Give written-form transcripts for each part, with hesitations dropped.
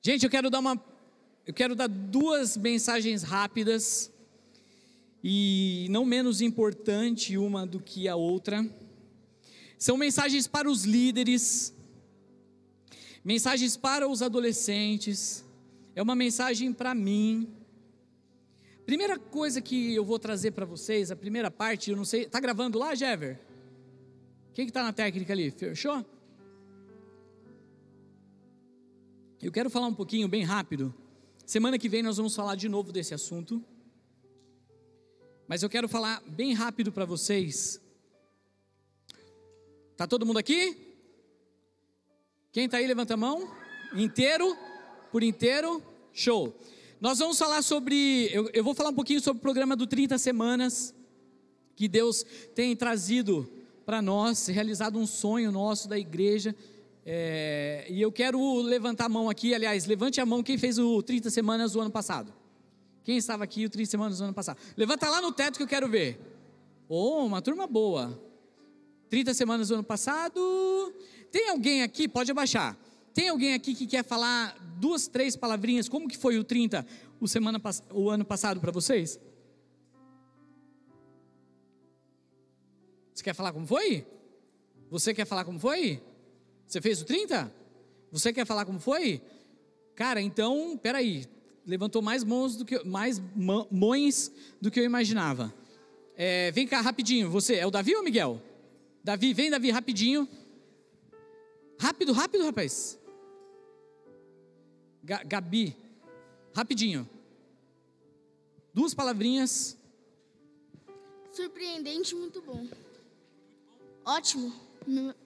Gente, eu quero dar duas mensagens rápidas e não menos importante uma do que a outra. São mensagens para os líderes, mensagens para os adolescentes, é uma mensagem para mim. Primeira coisa que eu vou trazer para vocês, a primeira parte, eu não sei, tá gravando lá, Jever? Quem que tá na técnica ali? Fechou? Eu quero falar um pouquinho, bem rápido. Semana que vem nós vamos falar de novo desse assunto. Mas eu quero falar bem rápido para vocês. Tá todo mundo aqui? Quem tá aí, levanta a mão. Inteiro? Por inteiro? Show. Nós vamos falar sobre, eu vou falar um pouquinho sobre o programa do 30 Semanas, que Deus tem trazido para nós, realizado um sonho nosso da igreja. E eu quero levantar a mão aqui, aliás, levante a mão quem fez o 30 Semanas do ano passado. Quem estava aqui o 30 Semanas do ano passado? Levanta lá no teto que eu quero ver. Uma turma boa. 30 Semanas do ano passado. Tem alguém aqui, pode abaixar. Tem alguém aqui que quer falar 2, 3 palavrinhas? Como que foi o 30 o ano passado para vocês? Você quer falar como foi? Você quer falar como foi? Você fez o 30? Você quer falar como foi? Cara, então, peraí. Levantou mais mãos do que eu imaginava. Vem cá, rapidinho. Você, é o Davi ou o Miguel? Davi, vem Davi, rapidinho. Rápido, rapaz. Gabi, rapidinho. 2 palavrinhas. Surpreendente, muito bom. Ótimo,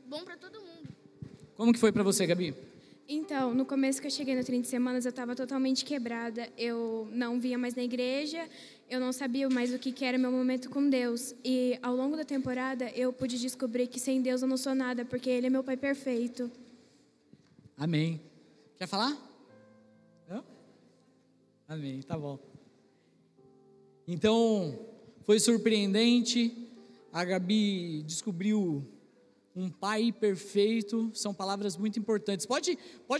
bom para todo mundo. Como que foi para você, Gabi? Então, no começo que eu cheguei no 30 Semanas, eu estava totalmente quebrada. Eu não vinha mais na igreja, eu não sabia mais o que era meu momento com Deus. E ao longo da temporada, eu pude descobrir que sem Deus eu não sou nada, porque Ele é meu Pai perfeito. Amém. Quer falar? Não? Amém, tá bom. Então, foi surpreendente. A Gabi descobriu um pai perfeito. São palavras muito importantes. Pode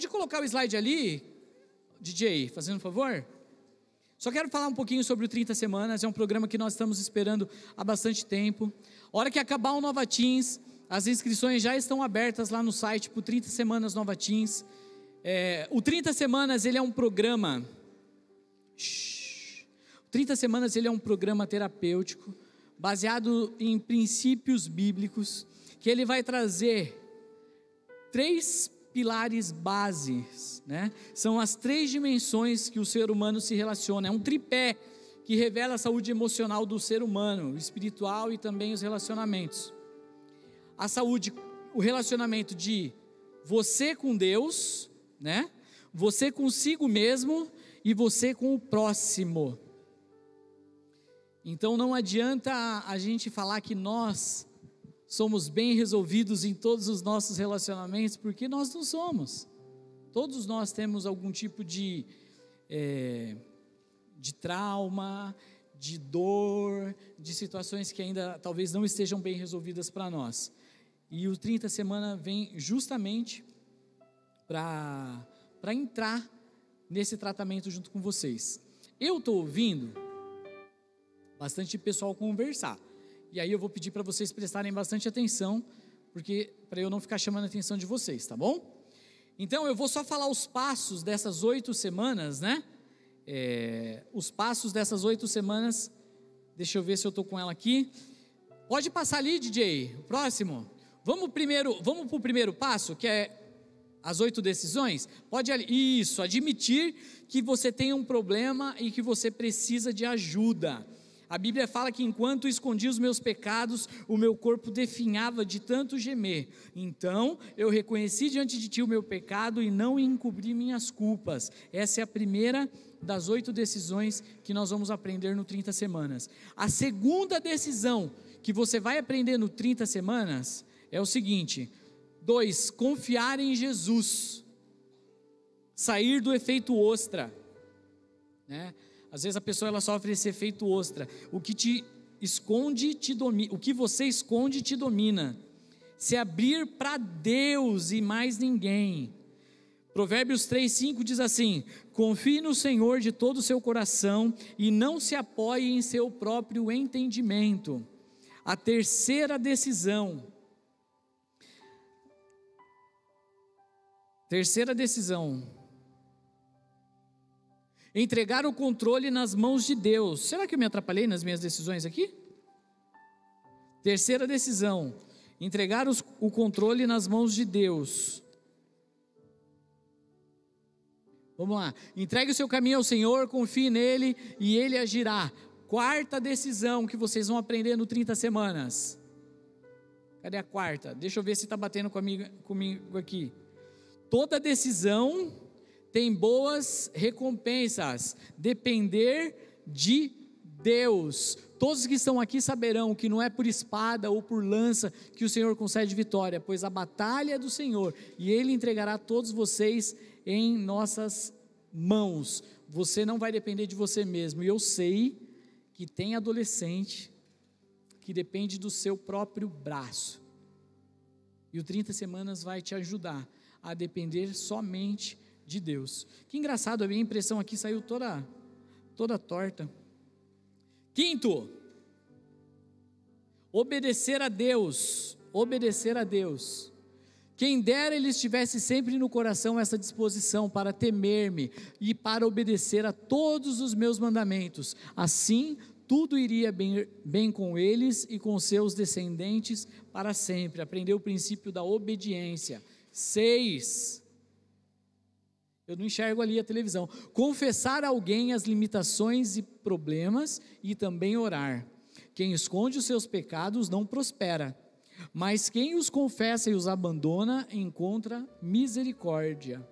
colocar o slide ali, DJ, fazendo um favor? Só quero falar um pouquinho sobre o 30 Semanas. É um programa que nós estamos esperando há bastante tempo. A hora que acabar o Nova Teens, as inscrições já estão abertas lá no site para o 30 Semanas Nova Teens. O 30 Semanas, ele é um programa... O 30 Semanas, ele é um programa terapêutico, baseado em princípios bíblicos, que ele vai trazer 3 pilares bases, né? São as 3 dimensões que o ser humano se relaciona. É um tripé que revela a saúde emocional do ser humano, espiritual e também os relacionamentos. A saúde, o relacionamento de você com Deus, né? Você consigo mesmo e você com o próximo. Então não adianta a gente falar que nós somos bem resolvidos em todos os nossos relacionamentos, porque nós não somos. Todos nós temos algum tipo de trauma, de dor, de situações que ainda talvez não estejam bem resolvidas para nós. E o 30 Semanas vem justamente para entrar nesse tratamento junto com vocês. Eu estou ouvindo bastante pessoal conversar. E aí eu vou pedir para vocês prestarem bastante atenção, porque para eu não ficar chamando a atenção de vocês, tá bom? Então eu vou só falar os passos dessas 8 semanas, né? Os passos dessas 8 semanas. Deixa eu ver se eu estou com ela aqui. Pode passar ali, DJ. O próximo. Vamos para o primeiro passo, que é as 8 decisões. Pode ali. Isso, admitir que você tem um problema e que você precisa de ajuda. A Bíblia fala que enquanto escondia os meus pecados, o meu corpo definhava de tanto gemer. Então, eu reconheci diante de ti o meu pecado e não encobri minhas culpas. Essa é a primeira das 8 decisões que nós vamos aprender no 30 Semanas. A segunda decisão que você vai aprender no 30 Semanas é o seguinte: 2, confiar em Jesus. Sair do efeito ostra, né? Às vezes a pessoa ela sofre esse efeito ostra. O que te esconde te domina, o que você esconde te domina. Se abrir para Deus e mais ninguém. Provérbios 3:5 diz assim: confie no Senhor de todo o seu coração e não se apoie em seu próprio entendimento. A terceira decisão. Entregar o controle nas mãos de Deus. Será que eu me atrapalhei nas minhas decisões aqui? Terceira decisão: entregar o controle nas mãos de Deus. Vamos lá. Entregue o seu caminho ao Senhor, confie nele e ele agirá. Quarta decisão que vocês vão aprender no 30 semanas. Cadê a quarta? Deixa eu ver se está batendo comigo aqui. Toda decisão tem boas recompensas. Depender de Deus. Todos que estão aqui saberão que não é por espada ou por lança que o Senhor concede vitória, pois a batalha é do Senhor e Ele entregará todos vocês em nossas mãos. Você não vai depender de você mesmo. E eu sei que tem adolescente que depende do seu próprio braço. E o 30 semanas vai te ajudar a depender somente de Deus. Que engraçado, a minha impressão aqui saiu toda torta. Quinto, obedecer a Deus. Obedecer a Deus. Quem dera ele estivesse sempre no coração essa disposição para temer-me e para obedecer a todos os meus mandamentos. Assim, tudo iria bem com eles e com seus descendentes para sempre. Aprendeu o princípio da obediência. 6. Eu não enxergo ali a televisão. Confessar a alguém as limitações e problemas e também orar. Quem esconde os seus pecados não prospera, mas quem os confessa e os abandona encontra misericórdia.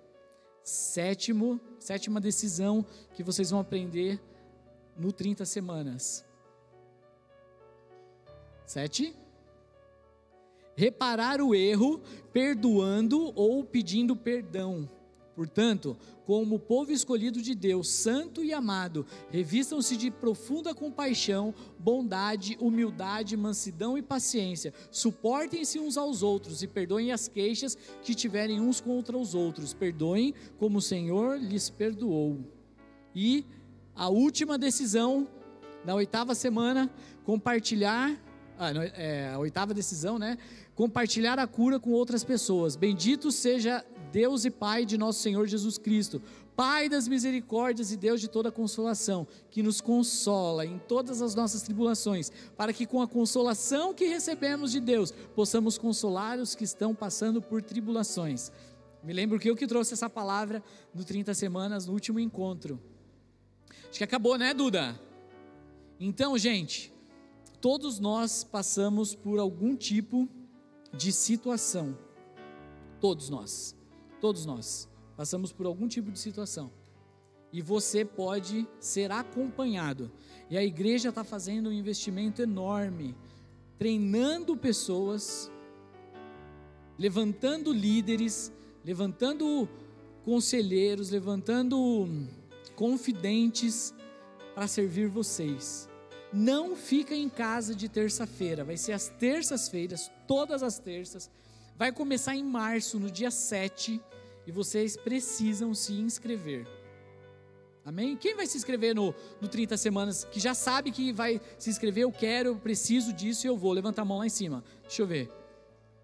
Sétima decisão que vocês vão aprender no 30 semanas. 7. Reparar o erro, perdoando ou pedindo perdão. Portanto, como povo escolhido de Deus, santo e amado, revistam-se de profunda compaixão, bondade, humildade, mansidão e paciência. Suportem-se uns aos outros e perdoem as queixas que tiverem uns contra os outros. Perdoem como o Senhor lhes perdoou. E a última decisão, na 8ª semana, compartilhar a cura com outras pessoas. Bendito seja Deus e Pai de nosso Senhor Jesus Cristo, Pai das misericórdias e Deus de toda consolação, que nos consola em todas as nossas tribulações, para que com a consolação que recebemos de Deus, possamos consolar os que estão passando por tribulações. Me lembro que eu que trouxe essa palavra no 30 semanas, no último encontro. Acho que acabou, né, Duda? Então, gente, todos nós passamos por algum tipo de situação. Todos nós passamos por algum tipo de situação. E você pode ser acompanhado. E a igreja está fazendo um investimento enorme, treinando pessoas, levantando líderes, levantando conselheiros, levantando confidentes para servir vocês. Não fica em casa de terça-feira, vai ser às terças-feiras, todas as terças. Vai começar em março, no dia 7, e vocês precisam se inscrever. Amém? Quem vai se inscrever no 30 semanas, que já sabe que vai se inscrever? Eu quero, eu preciso disso e eu vou. Levanta a mão lá em cima. Deixa eu ver.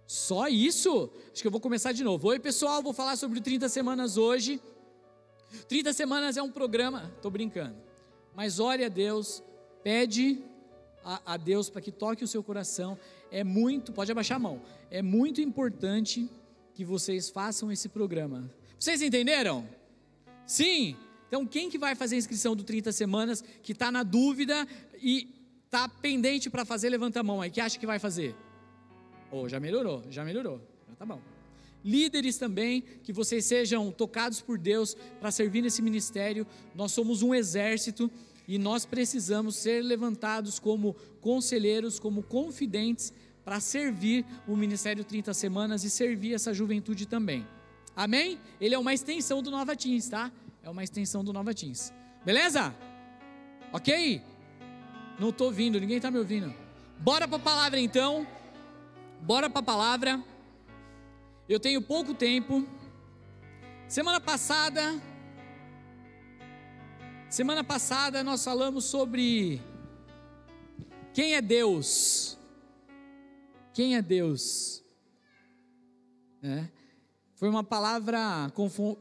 Só isso? Acho que eu vou começar de novo. Oi, pessoal, vou falar sobre o 30 semanas hoje. 30 semanas é um programa, estou brincando. Mas ore a Deus, pede a Deus para que toque o seu coração. Pode abaixar a mão, é muito importante que vocês façam esse programa. Vocês entenderam? Sim? Então quem que vai fazer a inscrição do 30 semanas, que está na dúvida e está pendente para fazer, levanta a mão aí, que acha que vai fazer? Já melhorou, já tá bom. Líderes também, que vocês sejam tocados por Deus para servir nesse ministério. Nós somos um exército e nós precisamos ser levantados como conselheiros, como confidentes, para servir o Ministério 30 Semanas e servir essa juventude também. Amém? Ele é uma extensão do Nova Teens, tá? É uma extensão do Nova Teens. Beleza? Ok? Não estou ouvindo, ninguém está me ouvindo. Bora para a palavra então. Bora para a palavra. Eu tenho pouco tempo. Semana passada nós falamos sobre quem é Deus. Quem é Deus? Foi uma palavra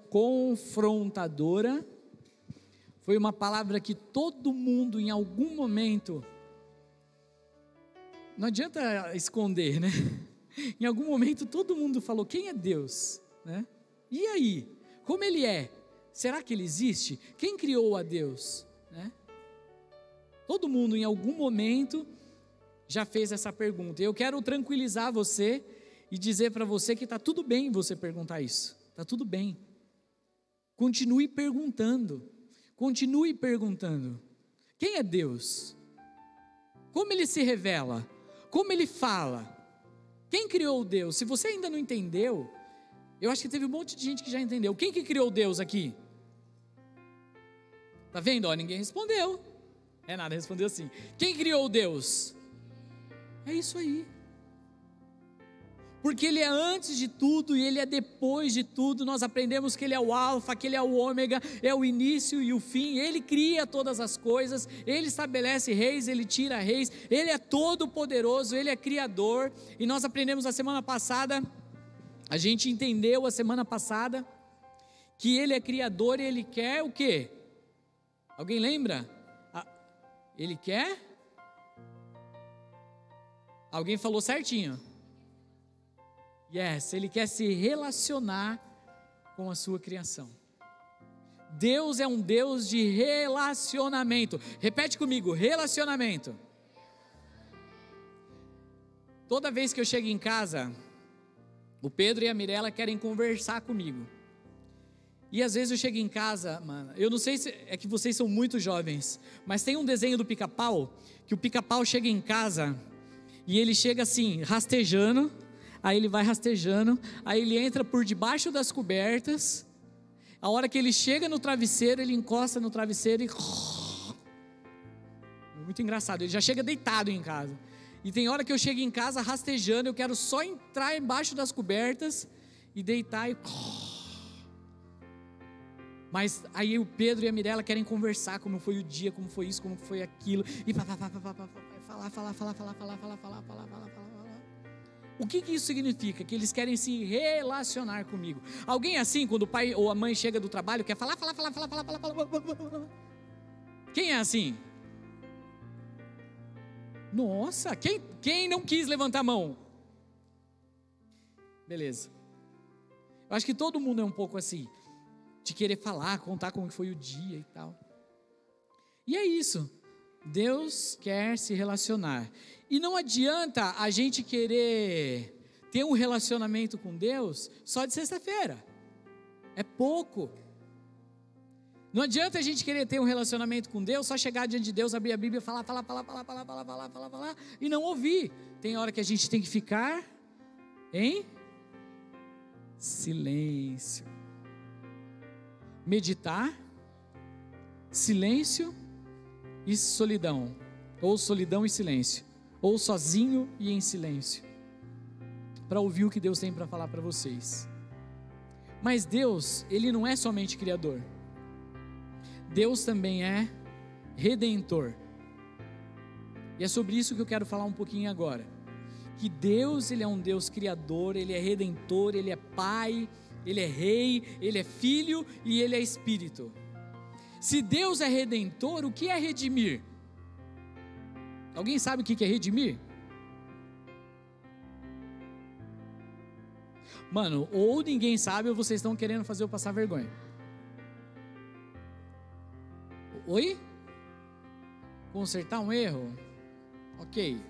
confrontadora. Foi uma palavra que todo mundo em algum momento, não adianta esconder, né? Em algum momento todo mundo falou, quem é Deus? E aí? Como Ele é? Será que Ele existe? Quem criou a Deus? Todo mundo em algum momento já fez essa pergunta. Eu quero tranquilizar você e dizer para você que está tudo bem você perguntar isso. Está tudo bem. Continue perguntando. Continue perguntando. Quem é Deus? Como Ele se revela? Como Ele fala? Quem criou Deus? Se você ainda não entendeu, eu acho que teve um monte de gente que já entendeu. Quem que criou Deus aqui? Tá vendo? Ninguém respondeu. Nada, respondeu assim. Quem criou Deus? É isso aí. Porque Ele é antes de tudo e Ele é depois de tudo. Nós aprendemos que Ele é o alfa, que Ele é o ômega, é o início e o fim. Ele cria todas as coisas, Ele estabelece reis, Ele tira reis. Ele é todo poderoso, Ele é criador. E nós aprendemos a semana passada, a gente entendeu a semana passada, que Ele é criador e Ele quer o quê? Alguém lembra? Ele quer? Alguém falou certinho. Yes, Ele quer se relacionar com a sua criação. Deus é um Deus de relacionamento. Repete comigo, relacionamento. Toda vez que eu chego em casa, o Pedro e a Mirella querem conversar comigo. E às vezes eu chego em casa, mano, eu não sei se é que vocês são muito jovens, mas tem um desenho do Pica-Pau, que o Pica-Pau chega em casa e ele chega assim, rastejando, aí ele vai rastejando, aí ele entra por debaixo das cobertas, a hora que ele chega no travesseiro, ele encosta no travesseiro e... Muito engraçado, ele já chega deitado em casa. E tem hora que eu chego em casa rastejando, eu quero só entrar embaixo das cobertas e deitar e... Mas aí o Pedro e a Mirella querem conversar, como foi o dia, como foi isso, como foi aquilo, e falar. O que isso significa? Que eles querem se relacionar comigo. Alguém assim, quando o pai ou a mãe chega do trabalho, quer falar. Quem é assim? Nossa, quem não quis levantar a mão? Beleza. Eu acho que todo mundo é um pouco assim, de querer falar, contar como foi o dia e tal. E é isso. Deus quer se relacionar. E não adianta a gente querer ter um relacionamento com Deus só de sexta-feira. É pouco. Não adianta a gente querer ter um relacionamento com Deus, só chegar diante de Deus, abrir a Bíblia, falar e não ouvir. Tem hora que a gente tem que ficar em silêncio. Meditar, silêncio e solidão, ou solidão e silêncio, ou sozinho e em silêncio, para ouvir o que Deus tem para falar para vocês. Mas Deus, Ele não é somente Criador, Deus também é Redentor, e é sobre isso que eu quero falar um pouquinho agora, que Deus, Ele é um Deus Criador, Ele é Redentor, Ele é Pai, Ele é Rei, Ele é Filho e Ele é Espírito. Se Deus é Redentor, o que é redimir? Alguém sabe o que é redimir? Mano, ou ninguém sabe ou vocês estão querendo fazer eu passar vergonha. Oi? Consertar um erro? Ok.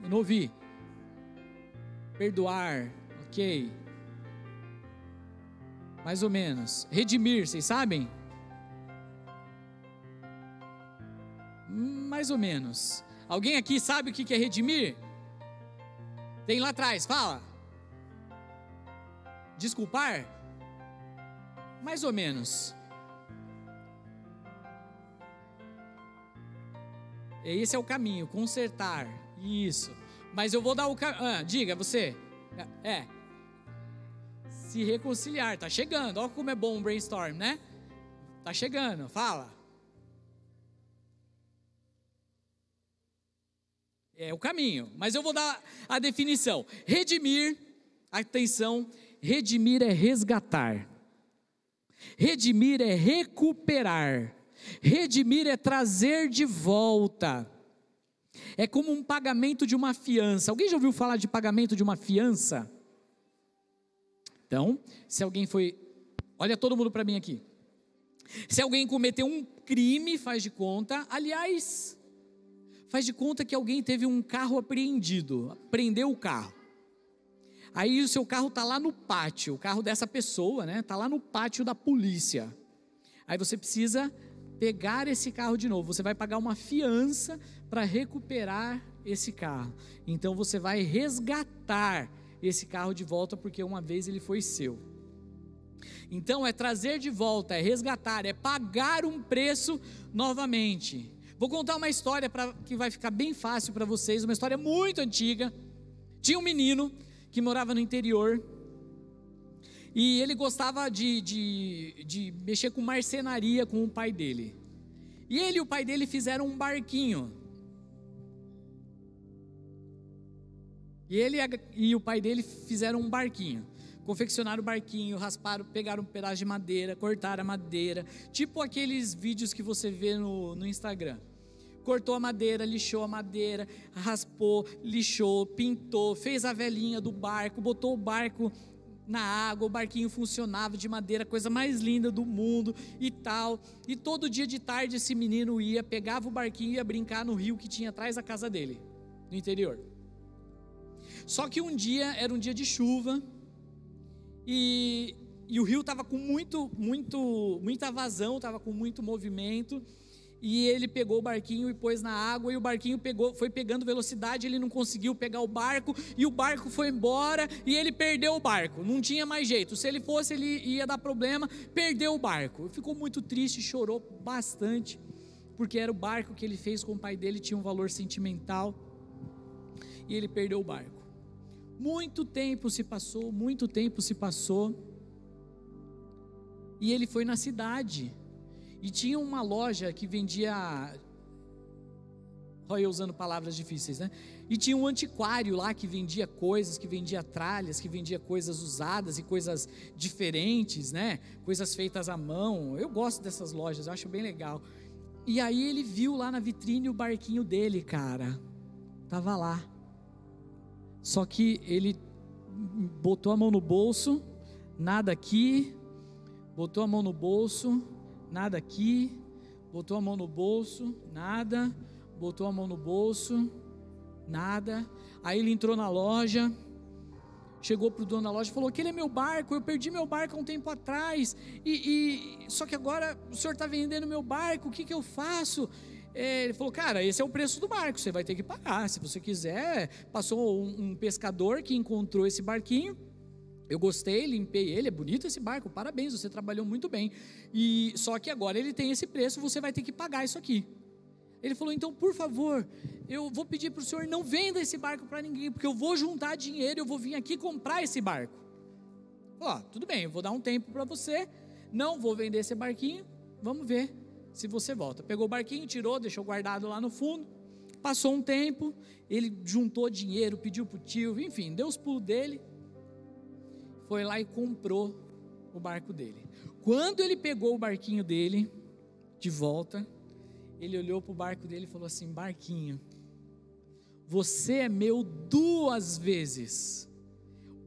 Eu não ouvi. Perdoar? Ok. Mais ou menos. Redimir, vocês sabem? Mais ou menos. Alguém aqui sabe o que é redimir? Tem lá atrás, fala. Desculpar? Mais ou menos. Esse é o caminho, consertar. Isso. Mas eu vou dar o caminho. Diga, você. Se reconciliar, tá chegando. Olha como é bom um brainstorm, né? Tá chegando, fala. É o caminho, mas eu vou dar a definição. Redimir, atenção, redimir é resgatar. Redimir é recuperar. Redimir é trazer de volta. É como um pagamento de uma fiança. Alguém já ouviu falar de pagamento de uma fiança? Então, se alguém foi... Olha todo mundo para mim aqui. Se alguém cometeu um crime, faz de conta... Aliás, faz de conta que alguém teve um carro apreendido. Prendeu o carro. Aí o seu carro está lá no pátio. O carro dessa pessoa, né? Está lá no pátio da polícia. Aí você precisa pegar esse carro de novo. Você vai pagar uma fiança para recuperar esse carro. Então você vai resgatar esse carro de volta, porque uma vez ele foi seu. Então é trazer de volta, é resgatar, é pagar um preço novamente. Vou contar uma história que vai ficar bem fácil para vocês, uma história muito antiga. Tinha um menino que morava no interior, e ele gostava de mexer com marcenaria com o pai dele. E ele e o pai dele fizeram um barquinho. E ele e o pai dele fizeram um barquinho. Confeccionaram o barquinho, rasparam, pegaram um pedaço de madeira, cortaram a madeira. Tipo aqueles vídeos que você vê no Instagram. Cortou a madeira, lixou a madeira, raspou, lixou, pintou, fez a velinha do barco, botou o barco na água, o barquinho funcionava de madeira, coisa mais linda do mundo e tal. E todo dia de tarde esse menino ia, pegava o barquinho e ia brincar no rio que tinha atrás da casa dele, no interior. Só que um dia, era um dia de chuva, e o rio estava com muita vazão, estava com muito movimento, e ele pegou o barquinho e pôs na água, e o barquinho foi pegando velocidade, ele não conseguiu pegar o barco, e o barco foi embora, e ele perdeu o barco, não tinha mais jeito, se ele fosse ele ia dar problema, perdeu o barco. Ficou muito triste, chorou bastante, porque era o barco que ele fez com o pai dele, tinha um valor sentimental, e ele perdeu o barco. Muito tempo se passou, e ele foi na cidade, e tinha uma loja que vendia, olha eu usando palavras difíceis, né? E tinha um antiquário lá que vendia coisas, que vendia tralhas, que vendia coisas usadas e coisas diferentes, né? Coisas feitas à mão. Eu gosto dessas lojas, eu acho bem legal. E aí ele viu lá na vitrine o barquinho dele, cara, tava lá. Só que ele botou a mão no bolso, nada aqui, botou a mão no bolso, nada aqui, botou a mão no bolso, nada, botou a mão no bolso, nada. Aí ele entrou na loja, chegou pro dono da loja e falou: aquele é meu barco, eu perdi meu barco há um tempo atrás, só que agora o senhor está vendendo meu barco, o que eu faço? Ele falou: cara, esse é o preço do barco, você vai ter que pagar, se você quiser. Passou um pescador que encontrou esse barquinho, eu gostei, limpei ele, é bonito esse barco, parabéns, você trabalhou muito bem, só que agora ele tem esse preço, você vai ter que pagar isso aqui. Ele falou: então por favor, eu vou pedir para o senhor, não venda esse barco para ninguém, porque eu vou juntar dinheiro, eu vou vir aqui comprar esse barco. Ó, tudo bem, eu vou dar um tempo para você, não vou vender esse barquinho, vamos ver se você volta. Pegou o barquinho, tirou, deixou guardado lá no fundo. Passou um tempo, ele juntou dinheiro, pediu para o tio, enfim, deu os pulos dele, foi lá e comprou o barco dele. Quando ele pegou o barquinho dele de volta, ele olhou para o barco dele e falou assim: barquinho, você é meu 2 vezes.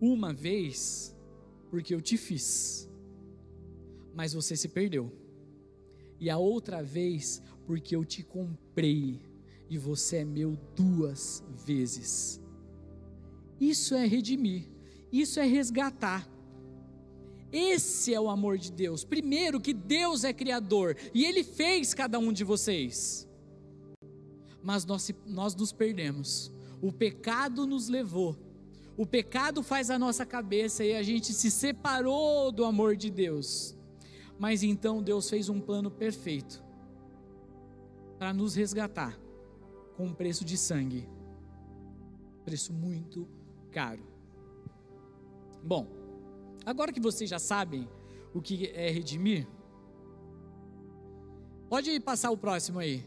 Uma vez porque eu te fiz, mas você se perdeu. E a outra vez porque eu te comprei, e você é meu 2 vezes. Isso é redimir, isso é resgatar. Esse é o amor de Deus. Primeiro, que Deus é criador, e Ele fez cada um de vocês. Mas nós nos perdemos, o pecado nos levou, o pecado faz a nossa cabeça, e a gente se separou do amor de Deus. Mas então Deus fez um plano perfeito para nos resgatar com um preço de sangue, preço muito caro. Bom, Agora que vocês já sabem o que é redimir, pode passar o próximo aí.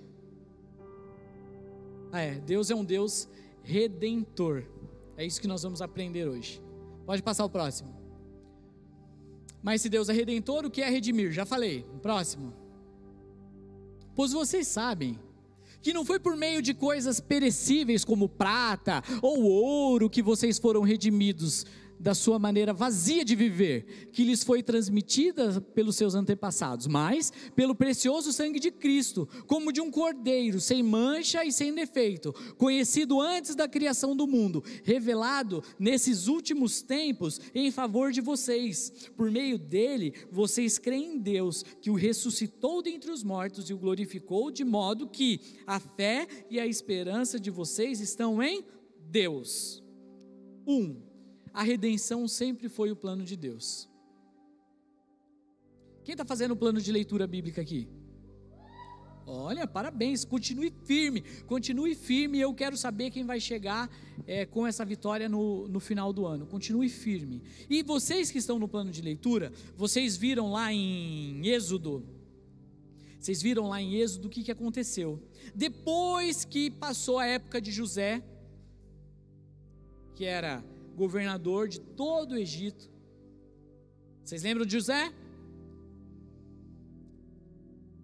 Deus é um Deus redentor. É isso que nós vamos aprender hoje. Pode passar o próximo. Mas se Deus é redentor, o que é redimir? Já falei. Próximo. Pois vocês sabem que não foi por meio de coisas perecíveis como prata ou ouro que vocês foram redimidos da sua maneira vazia de viver, que lhes foi transmitida pelos seus antepassados, mas pelo precioso sangue de Cristo, como de um cordeiro, sem mancha e sem defeito, conhecido antes da criação do mundo, revelado nesses últimos tempos em favor de vocês. Por meio dele, vocês creem em Deus, que o ressuscitou dentre os mortos e o glorificou, de modo que a fé e a esperança de vocês estão em Deus. A redenção sempre foi o plano de Deus. Quem está fazendo o plano de leitura bíblica aqui? Olha, parabéns, continue firme, eu quero saber quem vai chegar com essa vitória no final do ano. Continue firme. E vocês que estão no plano de leitura, vocês viram lá em Êxodo, o que aconteceu? Depois que passou a época de José, que era governador de todo o Egito. Vocês lembram de José?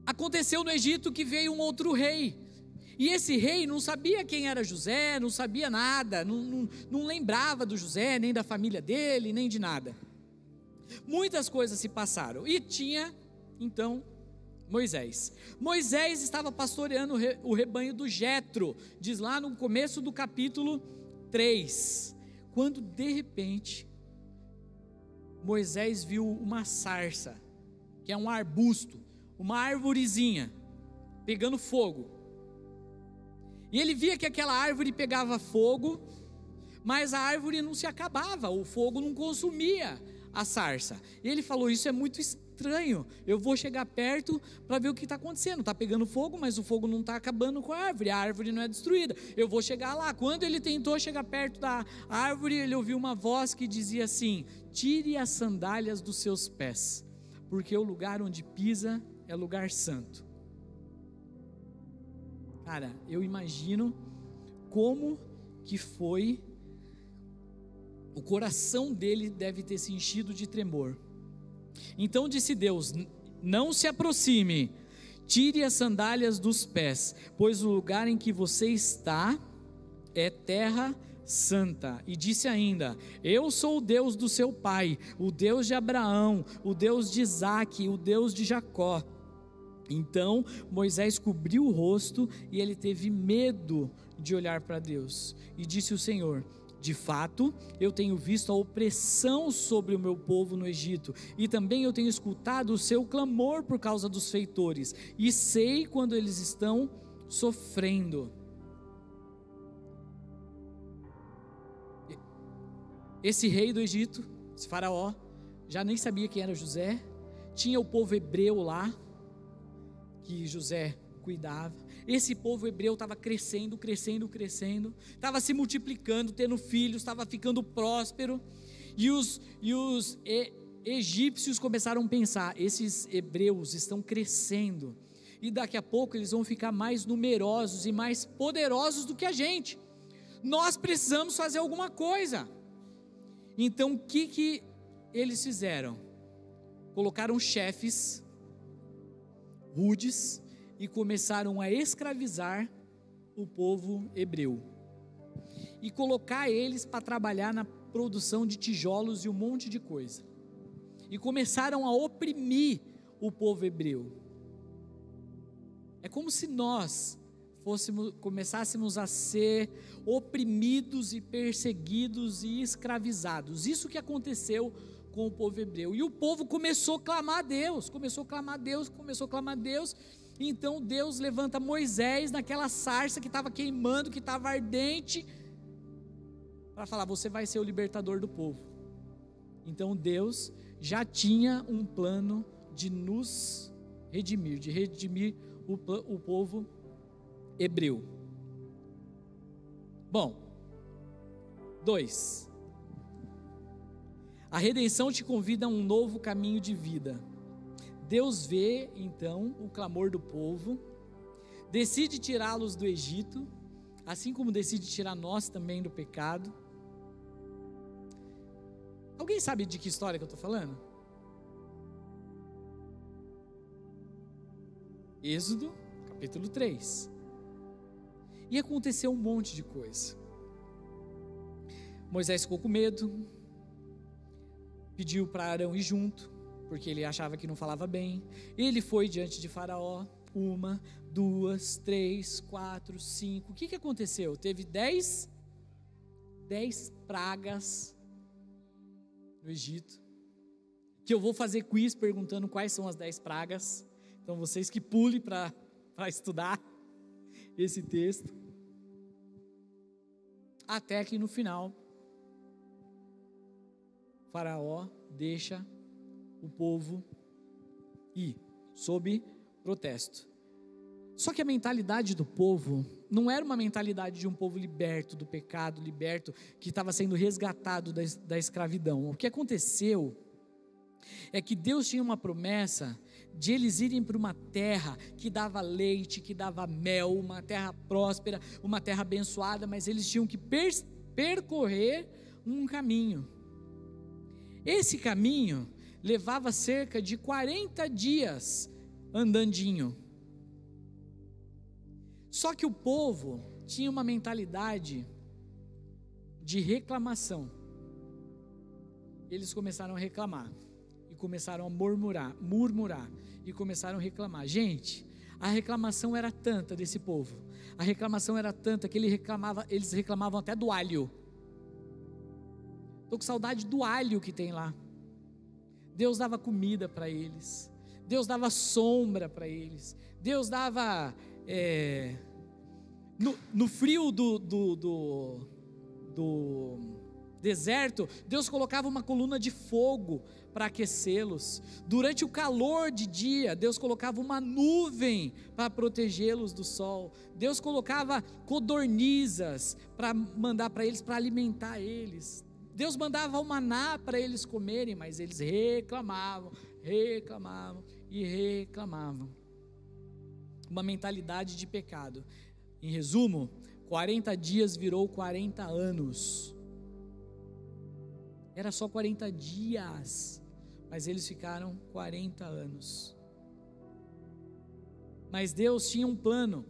Aconteceu no Egito que veio um outro rei, e esse rei não sabia quem era José, não sabia nada, não lembrava do José, nem da família dele, nem de nada. Muitas coisas se passaram, e tinha então Moisés estava pastoreando o rebanho do Jetro, diz lá no começo do capítulo 3, quando de repente Moisés viu uma sarça, que é um arbusto, uma arvorezinha, pegando fogo. E ele via que aquela árvore pegava fogo, mas a árvore não se acabava, o fogo não consumia a sarça. E ele falou: isso é muito estranho, eu vou chegar perto para ver o que está acontecendo. Está pegando fogo, mas o fogo não está acabando com a árvore não é destruída, eu vou chegar lá. Quando ele tentou chegar perto da árvore, ele ouviu uma voz que dizia assim: tire as sandálias dos seus pés, porque o lugar onde pisa é lugar santo. Cara, eu imagino como que foi, o coração dele deve ter se enchido de tremor. Então disse Deus: não se aproxime, tire as sandálias dos pés, pois o lugar em que você está é terra santa. E disse ainda: eu sou o Deus do seu pai, o Deus de Abraão, o Deus de Isaque, o Deus de Jacó. Então Moisés cobriu o rosto e ele teve medo de olhar para Deus. E disse o Senhor: de fato, eu tenho visto a opressão sobre o meu povo no Egito, e também eu tenho escutado o seu clamor por causa dos feitores, e sei quando eles estão sofrendo. Esse rei do Egito, esse faraó, já nem sabia quem era José. Tinha o povo hebreu lá, que José cuidava. Esse povo hebreu estava crescendo, estava se multiplicando, tendo filhos, estava ficando próspero, e os egípcios começaram a pensar: esses hebreus estão crescendo, e daqui a pouco eles vão ficar mais numerosos e mais poderosos do que a gente, nós precisamos fazer alguma coisa. Então o que eles fizeram? Colocaram chefes rudes e começaram a escravizar o povo hebreu, e colocar eles para trabalhar na produção de tijolos e um monte de coisa, e começaram a oprimir o povo hebreu. É como se nós começássemos a ser oprimidos e perseguidos e escravizados. Isso que aconteceu com o povo hebreu, e o povo começou a clamar a Deus, Então Deus levanta Moisés naquela sarça que estava queimando, que estava ardente, para falar: você vai ser o libertador do povo. Então Deus já tinha um plano de nos redimir, o povo hebreu. Bom, 2. A redenção te convida a um novo caminho de vida. Deus vê, então, o clamor do povo, decide tirá-los do Egito, assim como decide tirar nós também do pecado. Alguém sabe de que história que eu estou falando? Êxodo, capítulo 3. E aconteceu um monte de coisa. Moisés ficou com medo, pediu para Arão ir junto, porque ele achava que não falava bem. Ele foi diante de Faraó, 1, 2, 3, 4, 5. O que aconteceu? Teve 10 pragas no Egito, que eu vou fazer quiz perguntando quais são as 10 pragas. Então vocês que pulem para estudar esse texto. Até que no final, Faraó deixa o povo ir, sob protesto. Só que a mentalidade do povo não era uma mentalidade de um povo liberto do pecado, liberto, que estava sendo resgatado da escravidão. O que aconteceu é que Deus tinha uma promessa de eles irem para uma terra que dava leite, que dava mel, uma terra próspera, uma terra abençoada, mas eles tinham que percorrer um caminho. Esse caminho levava cerca de 40 dias andandinho. Só que o povo tinha uma mentalidade de reclamação. Eles começaram a reclamar. E começaram a murmurar, e começaram a reclamar. Gente, a reclamação era tanta desse povo, a reclamação era tanta que eles reclamavam até do alho. Estou com saudade do alho que tem lá. Deus dava comida para eles, Deus dava sombra para eles, Deus dava, no frio do deserto, Deus colocava uma coluna de fogo para aquecê-los. Durante o calor de dia, Deus colocava uma nuvem para protegê-los do sol. Deus colocava codornizas para mandar para eles, para alimentar eles. Deus mandava o maná para eles comerem, mas eles reclamavam e reclamavam. Uma mentalidade de pecado. Em resumo, 40 dias virou 40 anos. Era só 40 dias, mas eles ficaram 40 anos. Mas Deus tinha um plano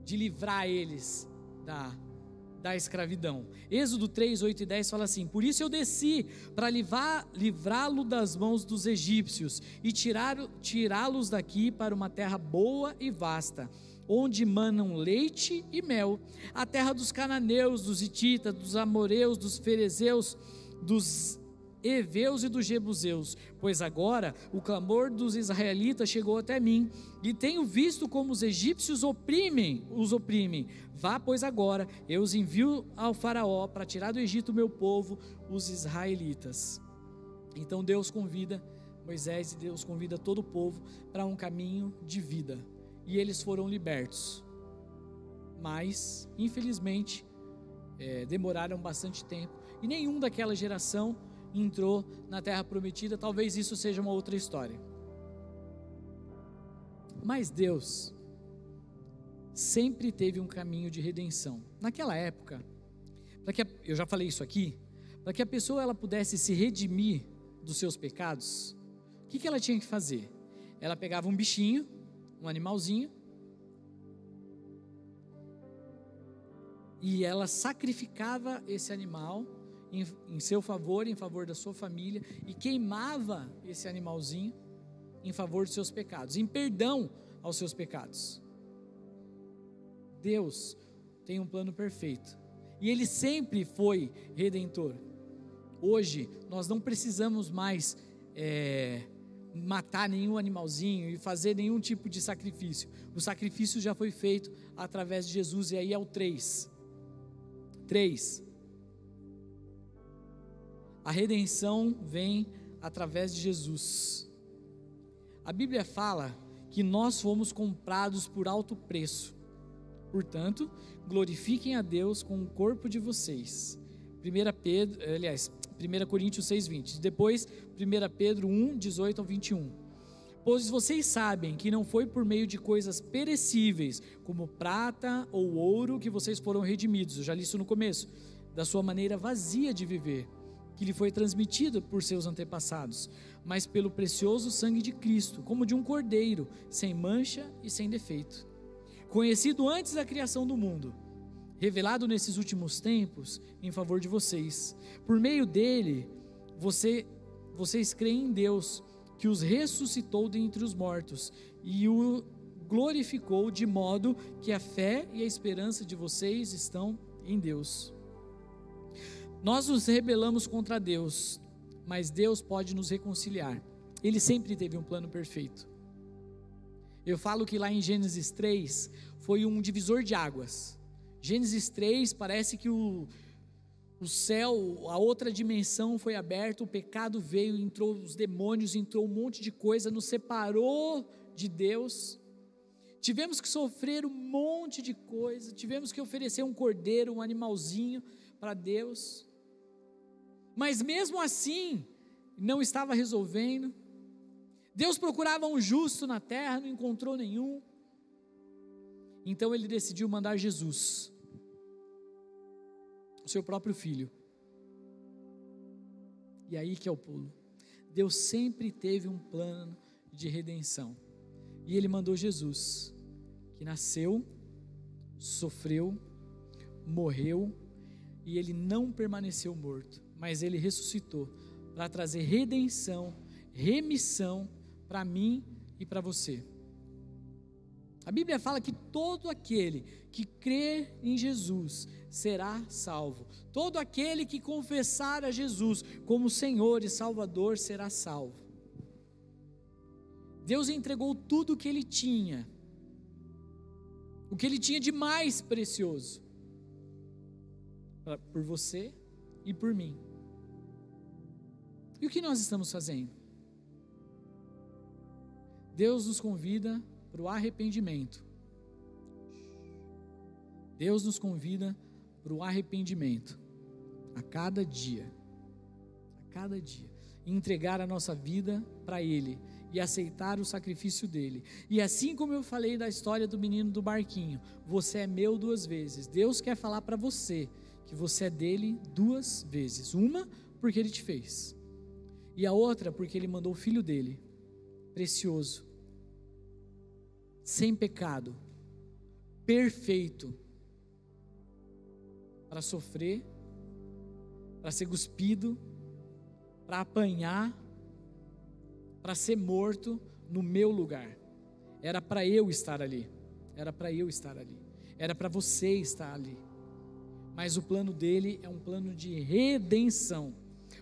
de livrar eles da escravidão. Êxodo 3, 8 e 10 fala assim: por isso eu desci para livrá-lo das mãos dos egípcios e tirá-los daqui para uma terra boa e vasta, onde manam leite e mel, a terra dos cananeus, dos hititas, dos amoreus, dos ferezeus, dos heveus e dos jebuseus, pois agora o clamor dos israelitas chegou até mim, e tenho visto como os egípcios os oprimem. Vá, pois agora, eu os envio ao faraó para tirar do Egito o meu povo, os israelitas. Então Deus convida Moisés e Deus convida todo o povo para um caminho de vida, e eles foram libertos. Mas, infelizmente, demoraram bastante tempo, e nenhum daquela geração entrou na terra prometida. Talvez isso seja uma outra história. Mas Deus sempre teve um caminho de redenção. Naquela época, eu já falei isso aqui, para que a pessoa ela pudesse se redimir dos seus pecados, o que ela tinha que fazer? Ela pegava um bichinho, um animalzinho, e ela sacrificava esse animal em seu favor, em favor da sua família, e queimava esse animalzinho em favor dos seus pecados, em perdão aos seus pecados. Deus tem um plano perfeito, e Ele sempre foi redentor. Hoje, nós não precisamos mais matar nenhum animalzinho e fazer nenhum tipo de sacrifício. O sacrifício já foi feito através de Jesus, e aí é o 3. A redenção vem através de Jesus. A Bíblia fala que nós fomos comprados por alto preço. Portanto, glorifiquem a Deus com o corpo de vocês. 1 1 Coríntios 6:20. Depois, 1 Pedro 1, 18 ao 21. Pois vocês sabem que não foi por meio de coisas perecíveis, como prata ou ouro, que vocês foram redimidos. Eu já li isso no começo. Da sua maneira vazia de viver, que lhe foi transmitida por seus antepassados, mas pelo precioso sangue de Cristo, como de um cordeiro, sem mancha e sem defeito, conhecido antes da criação do mundo, revelado nesses últimos tempos em favor de vocês. Por meio dele, vocês creem em Deus, que os ressuscitou dentre os mortos e o glorificou, de modo que a fé e a esperança de vocês estão em Deus. Nós nos rebelamos contra Deus, mas Deus pode nos reconciliar. Ele sempre teve um plano perfeito. Eu falo que lá em Gênesis 3 foi um divisor de águas. Gênesis 3 parece que o céu, a outra dimensão foi aberta, o pecado veio, entrou os demônios, entrou um monte de coisa, nos separou de Deus. Tivemos que sofrer um monte de coisa, tivemos que oferecer um cordeiro, um animalzinho para Deus. Mas mesmo assim, não estava resolvendo. Deus procurava um justo na terra, não encontrou nenhum. Então ele decidiu mandar Jesus, o seu próprio filho. E aí que é o pulo. Deus sempre teve um plano de redenção. E ele mandou Jesus, que nasceu, sofreu, morreu, e ele não permaneceu morto, mas ele ressuscitou para trazer redenção, remissão para mim e para você. A Bíblia fala que todo aquele que crê em Jesus será salvo. Todo aquele que confessar a Jesus como Senhor e Salvador será salvo. Deus entregou tudo o que Ele tinha, o que Ele tinha de mais precioso, por você e por mim. E o que nós estamos fazendo? Deus nos convida para o arrependimento. Deus nos convida para o arrependimento, a cada dia, e entregar a nossa vida para Ele, e aceitar o sacrifício dele. E assim como eu falei da história do menino do barquinho, você é meu 2 vezes. Deus quer falar para você que você é dele 2 vezes. Uma, porque Ele te fez, e a outra, porque Ele mandou o Filho dele, precioso, sem pecado, perfeito, para sofrer, para ser cuspido, para apanhar, para ser morto no meu lugar. Era para eu estar ali, era para você estar ali. Mas o plano dele é um plano de redenção,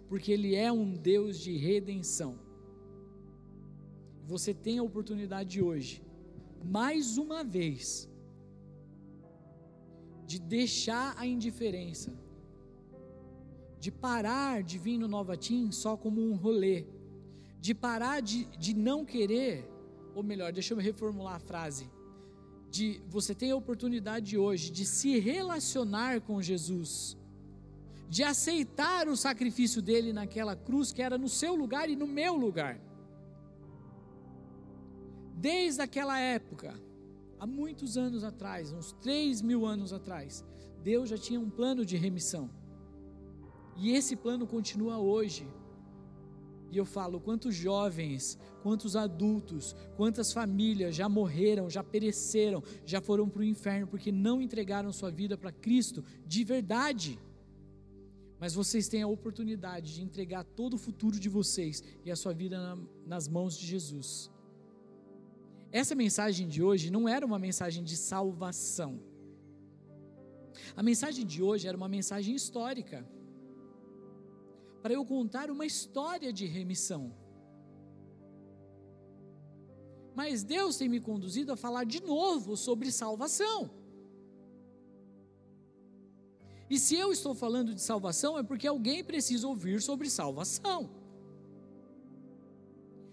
porque Ele é um Deus de redenção. Você tem a oportunidade hoje, mais uma vez, de deixar a indiferença, de parar de vir no Nova Team só como um rolê, de parar de não querer, ou melhor, deixa eu reformular a frase, você tem a oportunidade hoje de se relacionar com Jesus, de aceitar o sacrifício dele naquela cruz que era no seu lugar e no meu lugar. Desde aquela época, há muitos anos atrás, uns 3.000 anos atrás, Deus já tinha um plano de remissão, e esse plano continua hoje. E eu falo, quantos jovens, quantos adultos, quantas famílias já morreram, já pereceram, já foram para o inferno, porque não entregaram sua vida para Cristo de verdade. Mas vocês têm a oportunidade de entregar todo o futuro de vocês e a sua vida nas mãos de Jesus. Essa mensagem de hoje não era uma mensagem de salvação. A mensagem de hoje era uma mensagem histórica, para eu contar uma história de remissão. Mas Deus tem me conduzido a falar de novo sobre salvação. E se eu estou falando de salvação, é porque alguém precisa ouvir sobre salvação.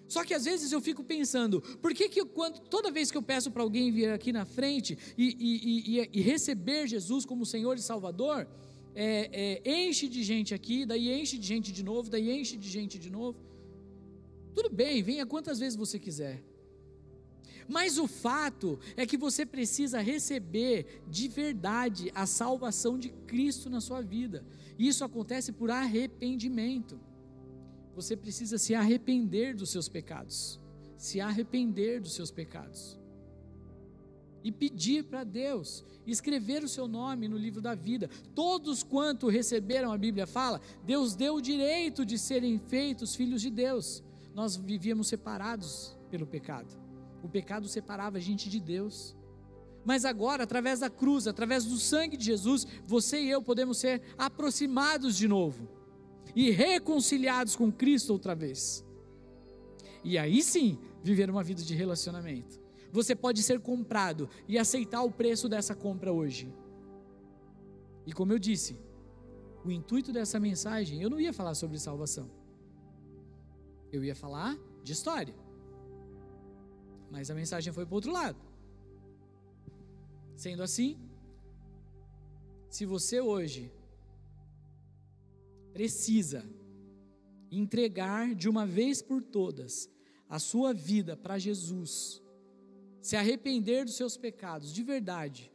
Só que às vezes eu fico pensando, por que toda vez que eu peço para alguém vir aqui na frente e receber Jesus como Senhor e Salvador, enche de gente aqui, daí enche de gente de novo, daí enche de gente de novo. Tudo bem, venha quantas vezes você quiser. Mas o fato é que você precisa receber de verdade a salvação de Cristo na sua vida. Isso acontece por arrependimento. Você precisa se arrepender dos seus pecados. Se arrepender dos seus pecados. E pedir para Deus, escrever o seu nome no livro da vida. Todos quanto receberam, a Bíblia fala, Deus deu o direito de serem feitos filhos de Deus. Nós vivíamos separados pelo pecado. O pecado separava a gente de Deus. Mas agora, através da cruz, através do sangue de Jesus, você e eu podemos ser aproximados de novo. E reconciliados com Cristo outra vez. E aí sim, viver uma vida de relacionamento. Você pode ser comprado e aceitar o preço dessa compra hoje. E como eu disse, o intuito dessa mensagem, eu não ia falar sobre salvação. Eu ia falar de história. Mas a mensagem foi para o outro lado. Sendo assim, se você hoje precisa entregar de uma vez por todas a sua vida para Jesus, se arrepender dos seus pecados de verdade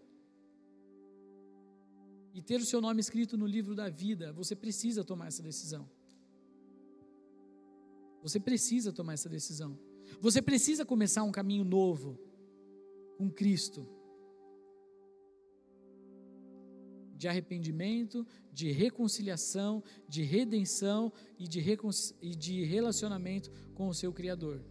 e ter o seu nome escrito no livro da vida, você precisa tomar essa decisão. Você precisa tomar essa decisão. Você precisa começar um caminho novo com Cristo, de arrependimento, de reconciliação, de redenção e de relacionamento com o seu Criador.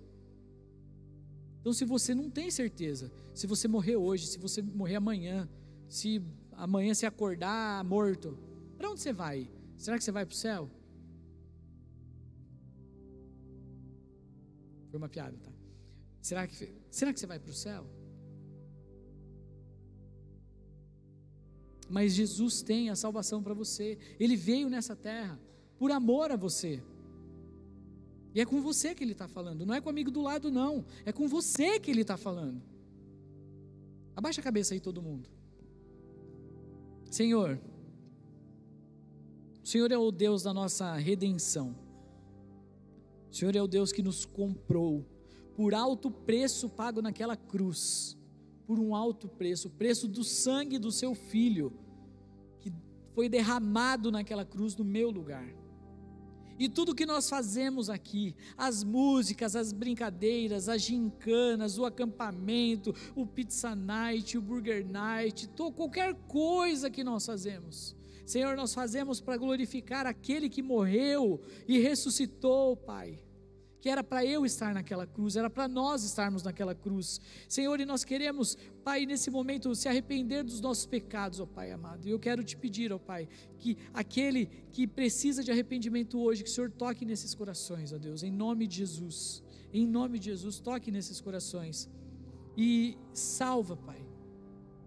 Então, se você não tem certeza, se você morrer hoje, se você morrer amanhã, se amanhã se acordar morto, para onde você vai? Será que você vai para o céu? Foi uma piada, tá? Será que você vai para o céu? Mas Jesus tem a salvação para você. Ele veio nessa terra por amor a você. E é com você que Ele está falando. Não é comigo do lado, não. É com você que Ele está falando. Abaixa a cabeça aí todo mundo. Senhor, o Senhor é o Deus da nossa redenção. O Senhor é o Deus que nos comprou por alto preço pago naquela cruz, por um alto preço, o preço do sangue do seu Filho, que foi derramado naquela cruz no meu lugar. E tudo que nós fazemos aqui, as músicas, as brincadeiras, as gincanas, o acampamento, o pizza night, o burger night, qualquer coisa que nós fazemos, Senhor, nós fazemos para glorificar aquele que morreu e ressuscitou, Pai. Que era para eu estar naquela cruz, era para nós estarmos naquela cruz. Senhor, e nós queremos, Pai, nesse momento, se arrepender dos nossos pecados, ó Pai amado. E eu quero te pedir, ó Pai, que aquele que precisa de arrependimento hoje, que o Senhor toque nesses corações, ó Deus, em nome de Jesus. Em nome de Jesus, toque nesses corações. E salva, Pai.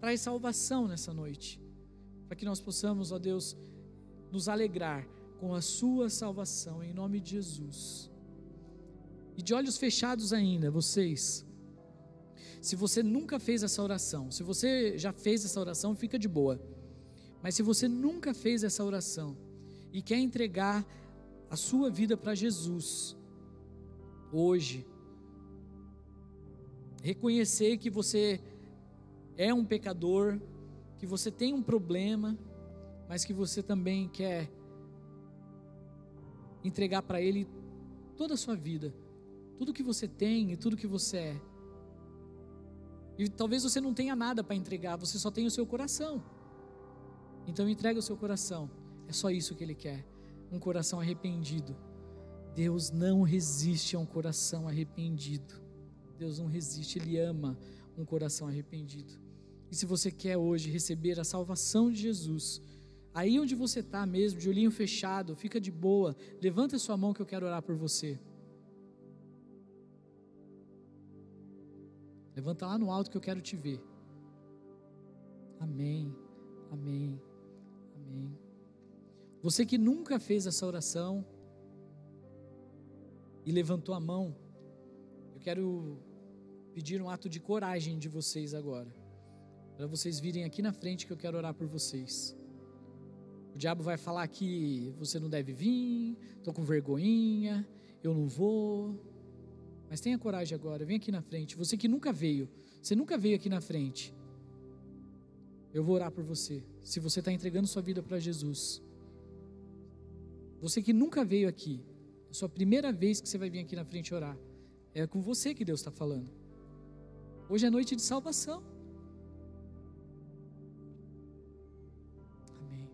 Traz salvação nessa noite. Para que nós possamos, ó Deus, nos alegrar com a sua salvação, em nome de Jesus. E de olhos fechados ainda, vocês, se você nunca fez essa oração, se você já fez essa oração, fica de boa. Mas se você nunca fez essa oração e quer entregar a sua vida para Jesus, hoje, reconhecer que você é um pecador, que você tem um problema, mas que você também quer entregar para Ele toda a sua vida, tudo que você tem e tudo que você é. E talvez você não tenha nada para entregar, você só tem o seu coração. Então entrega o seu coração. É só isso que Ele quer, um coração arrependido. Deus não resiste a um coração arrependido. Deus não resiste, Ele ama um coração arrependido. E se você quer hoje receber a salvação de Jesus, aí onde você está mesmo, de olhinho fechado, fica de boa, levanta a sua mão que eu quero orar por você. Levanta lá no alto que eu quero te ver. Amém, amém, amém. Você que nunca fez essa oração e levantou a mão, eu quero pedir um ato de coragem de vocês agora, para vocês virem aqui na frente que eu quero orar por vocês. O diabo vai falar que você não deve vir, estou com vergonhinha, eu não vou. Mas tenha coragem agora, vem aqui na frente. Você que nunca veio, você nunca veio aqui na frente. Eu vou orar por você, se você está entregando sua vida para Jesus. Você que nunca veio aqui, é a sua primeira vez que você vai vir aqui na frente orar. É com você que Deus está falando. Hoje é noite de salvação. Amém.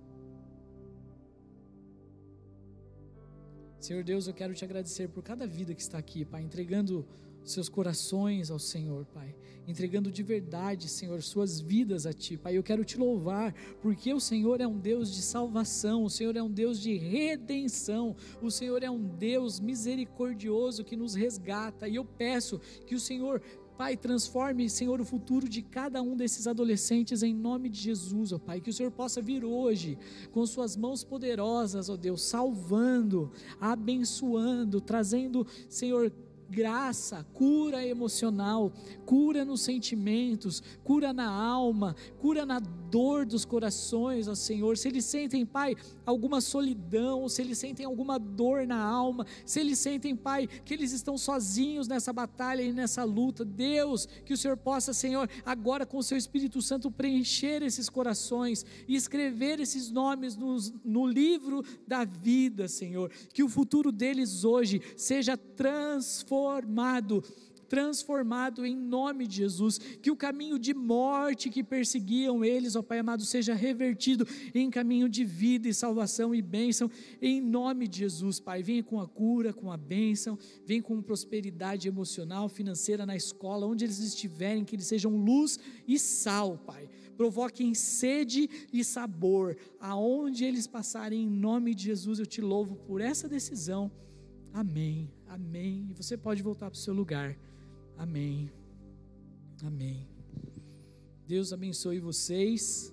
Senhor Deus, eu quero te agradecer por cada vida que está aqui, Pai, entregando seus corações ao Senhor, Pai, entregando de verdade, Senhor, suas vidas a Ti, Pai. Eu quero Te louvar, porque o Senhor é um Deus de salvação, o Senhor é um Deus de redenção, o Senhor é um Deus misericordioso que nos resgata, e eu peço que o Senhor, Pai, transforme, Senhor, o futuro de cada um desses adolescentes em nome de Jesus, ó Pai, que o Senhor possa vir hoje com suas mãos poderosas, ó Deus, salvando, abençoando, trazendo, Senhor, graça, cura emocional, cura nos sentimentos, cura na alma, cura na dor dos corações, ó Senhor. Se eles sentem, Pai, alguma solidão, se eles sentem alguma dor na alma, se eles sentem, Pai, que eles estão sozinhos nessa batalha e nessa luta, Deus, que o Senhor possa, Senhor, agora com o Seu Espírito Santo preencher esses corações e escrever esses nomes no livro da vida, Senhor, que o futuro deles hoje seja transformado em nome de Jesus, que o caminho de morte que perseguiam eles, ó Pai amado, seja revertido em caminho de vida e salvação e bênção, em nome de Jesus, Pai. Venha com a cura, com a bênção, vem com prosperidade emocional, financeira na escola, onde eles estiverem, que eles sejam luz e sal, Pai. Provoquem sede e sabor, aonde eles passarem, em nome de Jesus. Eu te louvo por essa decisão. Amém, amém. E você pode voltar para o seu lugar. Amém, amém. Deus abençoe vocês.